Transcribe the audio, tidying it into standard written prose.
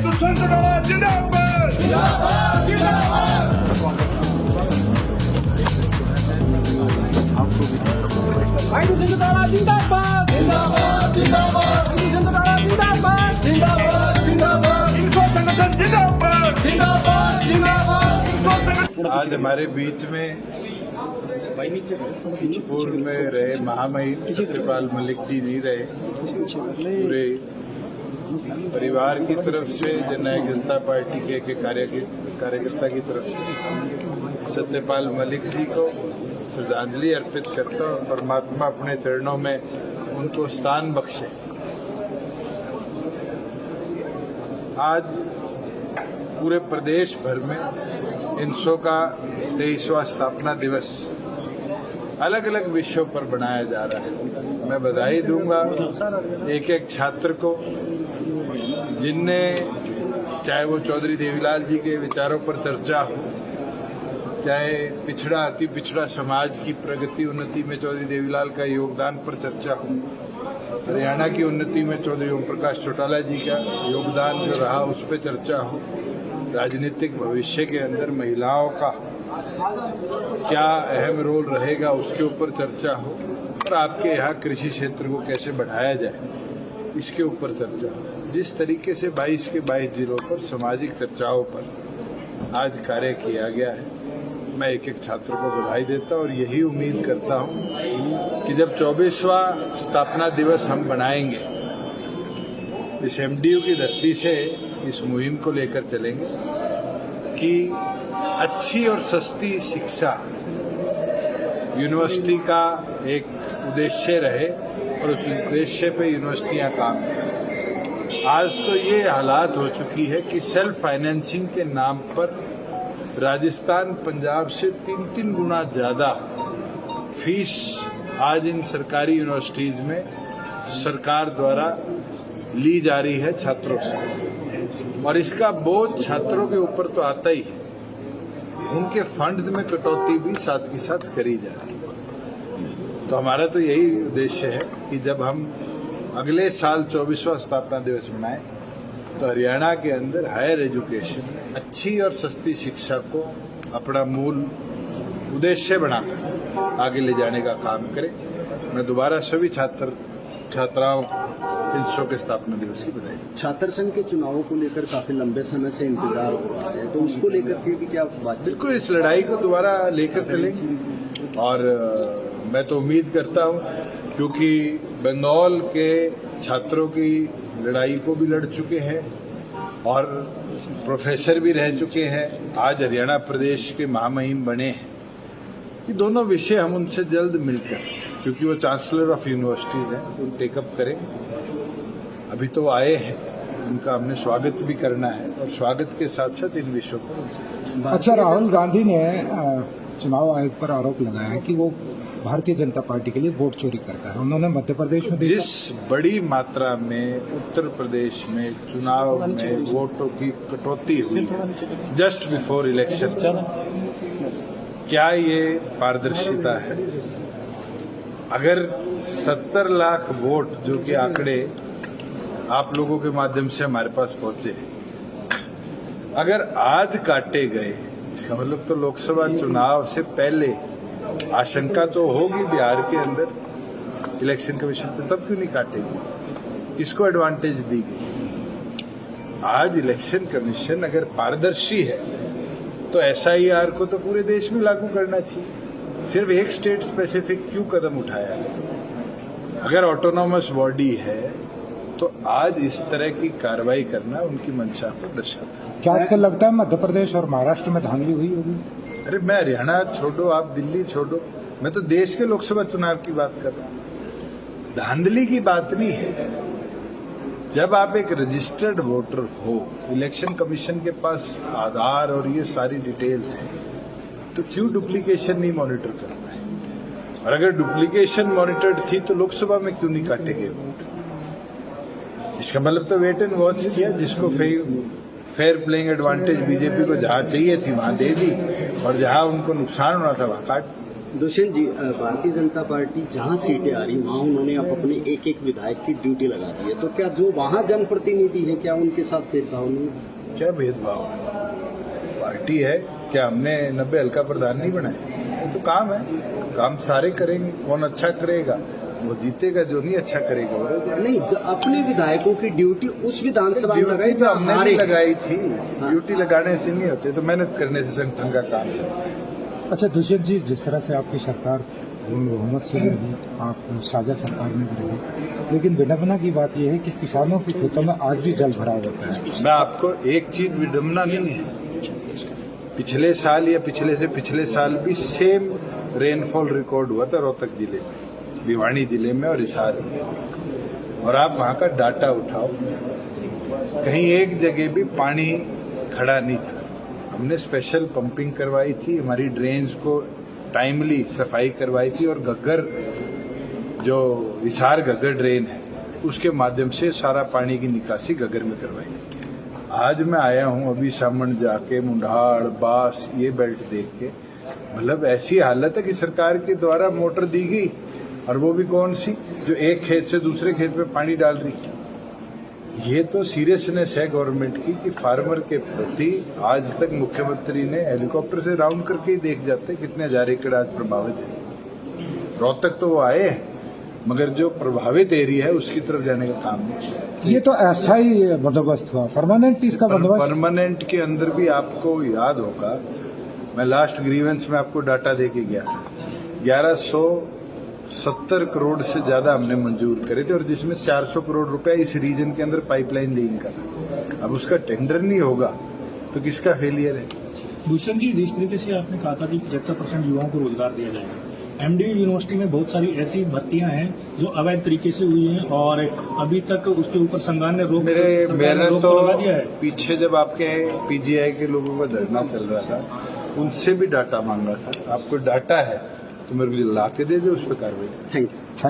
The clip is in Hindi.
भाई संत डाला जिंदाबाद जिंदाबाद जिंदाबाद। भाई संत डाला जिंदाबाद जिंदाबाद जिंदाबाद। भाई संत डाला जिंदाबाद जिंदाबाद जिंदाबाद। इंफो संगठन जिंदाबाद जिंदाबाद जिंदाबाद। इंफो संगठन। आज हमारे बीच में पूर्व में रहे महामहिम सत्यपाल मलिक जी नहीं रहे। पूरे परिवार की तरफ से जननायक जनता पार्टी के एक कार्यकर्ता की तरफ से सत्यपाल मलिक जी को श्रद्धांजलि अर्पित करता हूँ। परमात्मा अपने चरणों में उनको स्थान बख्शे। आज पूरे प्रदेश भर में इंसो का 23वां स्थापना दिवस अलग अलग विषयों पर बनाया जा रहा है। मैं बधाई दूंगा एक एक छात्र को जिनने, चाहे वो चौधरी देवीलाल जी के विचारों पर चर्चा हो, चाहे पिछड़ा अति पिछड़ा समाज की प्रगति उन्नति में चौधरी देवीलाल का योगदान पर चर्चा हो, हरियाणा की उन्नति में चौधरी ओम प्रकाश चौटाला जी का योगदान जो रहा उस पर चर्चा हो, राजनीतिक भविष्य के अंदर महिलाओं का क्या अहम रोल रहेगा उसके ऊपर चर्चा हो, और आपके यहाँ कृषि क्षेत्र को कैसे बढ़ाया जाए इसके ऊपर चर्चा हो। जिस तरीके से 22 के 22 जिलों पर सामाजिक चर्चाओं पर आज कार्य किया गया है, मैं एक एक छात्र को बधाई देता हूं और यही उम्मीद करता हूं कि जब 24वां स्थापना दिवस हम बनाएंगे, इस एमडीयू की धरती से इस मुहिम को लेकर चलेंगे कि अच्छी और सस्ती शिक्षा यूनिवर्सिटी का एक उद्देश्य रहे और उस उद्देश्य पे यूनिवर्सिटियां काम करें। आज तो ये हालात हो चुकी है कि सेल्फ फाइनेंसिंग के नाम पर राजस्थान पंजाब से 3-3 गुना ज्यादा फीस आज इन सरकारी यूनिवर्सिटीज में सरकार द्वारा ली जा रही है छात्रों से, और इसका बोझ छात्रों के ऊपर तो आता ही है। उनके फंड्स में कटौती भी साथ के साथ करी जा रही है। तो हमारा तो यही उद्देश्य है कि जब हम अगले साल 24वां स्थापना दिवस मनाएं तो हरियाणा के अंदर हायर एजुकेशन, अच्छी और सस्ती शिक्षा को अपना मूल उद्देश्य बनाकर आगे ले जाने का काम करें। मैं दोबारा सभी छात्राओं इंसो के स्थापना दिवस की बधाई। छात्र संघ के चुनावों को लेकर काफी लंबे समय से इंतजार हो रहा है, तो उसको लेकर के भी क्या बात? बिल्कुल, इस लड़ाई को दोबारा लेकर चलेंगे और मैं तो उम्मीद करता हूं, क्योंकि बंगाल के छात्रों की लड़ाई को भी लड़ चुके हैं और प्रोफेसर भी रह चुके हैं, आज हरियाणा प्रदेश के महामहिम बने हैं। ये दोनों विषय हम उनसे जल्द मिलकर, क्योंकि वो चांसलर ऑफ यूनिवर्सिटीज हैं, वो टेकअप करें। अभी तो आए हैं, उनका हमने स्वागत भी करना है और स्वागत के साथ साथ इन विषयों पर उनसे चर्चा। अच्छा, राहुल गांधी ने चुनाव आयोग पर आरोप लगाया है कि वो भारतीय जनता पार्टी के लिए वोट चोरी करता है। उन्होंने मध्य प्रदेश में जिस बड़ी मात्रा में उत्तर प्रदेश में चुनाव में वोटों की कटौती हुई जस्ट बिफोर इलेक्शन, क्या ये पारदर्शिता है? अगर 70 लाख वोट, जो कि आंकड़े आप लोगों के माध्यम से हमारे पास पहुंचे, अगर आज काटे गए, इसका मतलब तो लोकसभा चुनाव से पहले आशंका तो होगी बिहार के अंदर इलेक्शन कमीशन पे, तब क्यों नहीं काटेगी? किसको एडवांटेज दी गई? आज इलेक्शन कमीशन अगर पारदर्शी है तो एसआईआर को तो पूरे देश में लागू करना चाहिए। सिर्फ एक स्टेट स्पेसिफिक क्यों कदम उठाया? अगर ऑटोनॉमस बॉडी है तो आज इस तरह की कार्रवाई करना उनकी मंशा को दर्शाता है। क्या आपको लगता है मध्य प्रदेश और महाराष्ट्र में धांधली हुई होगी? अरे मैं हरियाणा छोड़ो, आप दिल्ली छोड़ो, मैं तो देश के लोकसभा चुनाव की बात कर रहा हूं। धांधली की बात नहीं है। जब आप एक रजिस्टर्ड वोटर हो, इलेक्शन कमीशन के पास आधार और ये सारी डिटेल्स हैं, तो क्यों डुप्लीकेशन नहीं मॉनिटर करना है? और अगर डुप्लीकेशन मॉनिटर्ड थी तो लोकसभा में क्यों नहीं काटे गए वोट? इसका मतलब तो वेट एंड वॉच किया, जिसको फेयर प्लेइंग एडवांटेज बीजेपी को जहां चाहिए थी वहां दे दी, और जहां उनको नुकसान होना था वहां काट। दुष्यंत जी, भारतीय जनता पार्टी जहां सीटें आ रही वहां उन्होंने अब अपने एक एक विधायक की ड्यूटी लगा दी है, तो क्या जो वहां जनप्रतिनिधि है क्या उनके साथ भेदभाव नहीं है? क्या भेदभाव? पार्टी है, क्या हमने 90 हल्का प्रधान नहीं बनाए? तो काम है, काम सारे करेंगे। कौन अच्छा करेगा वो जीतेगा, जो नहीं अच्छा करेगा वो रह जाएगा। नहीं, अपने विधायकों की ड्यूटी उस विधानसभा में लगाई ड्यूटी तो हमने हमारे भी लगाई थी। ड्यूटी लगाने से नहीं होते, तो मेहनत करने से संगठन का काम है। अच्छा दुष्यंत जी, जिस तरह से आपकी सरकार बहुमत से रही, आप साझा सरकार में भी रही, लेकिन विडम्बना की बात यह है कि किसानों के खेतों में आज भी जल भरा होता है। मैं आपको एक चीज, विडम्बना नहीं है, पिछले साल या पिछले से पिछले साल भी सेम रेनफॉल रिकॉर्ड हुआ था रोहतक जिले में, भिवानी जिले में और हिसार में। और आप वहां का डाटा उठाओ, कहीं एक जगह भी पानी खड़ा नहीं था। हमने स्पेशल पंपिंग करवाई थी, हमारी ड्रेन्स को टाइमली सफाई करवाई थी, और घग्गर जो हिसार घग्गर ड्रेन है उसके माध्यम से सारा पानी की निकासी घग्गर में करवाई थी। आज मैं आया हूं अभी सामन जाके, मुंडाड़, बास, ये बेल्ट देख के, मतलब ऐसी हालत है कि सरकार के द्वारा मोटर दी गई, और वो भी कौन सी, जो एक खेत से दूसरे खेत में पानी डाल रही। ये तो सीरियसनेस है गवर्नमेंट की कि फार्मर के प्रति आज तक मुख्यमंत्री ने हेलीकॉप्टर से राउंड करके ही देख जाते कितने हजार एकड़ आज प्रभावित है। रोहतक तो वो आए हैं, मगर जो प्रभावित एरिया है उसकी तरफ जाने का काम नहीं। ये तो अस्थायी बंदोबस्त हुआ, परमानेंट इसका बंदोबस्त? परमानेंट के अंदर भी आपको याद होगा, मैं लास्ट ग्रीवेंस में आपको डाटा दे के गया था, 1170 करोड़ से ज्यादा हमने मंजूर करे थे, और जिसमें 400 करोड़ रुपया इस रीजन के अंदर पाइपलाइन लेइंग का था। अब उसका टेंडर नहीं होगा तो किसका फेलियर है? दुष्यंत जी, जिस तरीके से आपने कहा था कि 75% युवाओं को रोजगार दिया जाएगा, एमडी यूनिवर्सिटी में बहुत सारी ऐसी भर्तियां हैं जो अवैध तरीके से हुई हैं, और अभी तक उसके ऊपर संज्ञान ने रोक मैंने तो लगा दिया है। पीछे जब आपके पीजीआई के लोगों का धरना चल रहा था, उनसे भी डाटा मांगा था। आपको डाटा है तो मेरे को ला के दे दो, उस पर कार्रवाई। Thank you.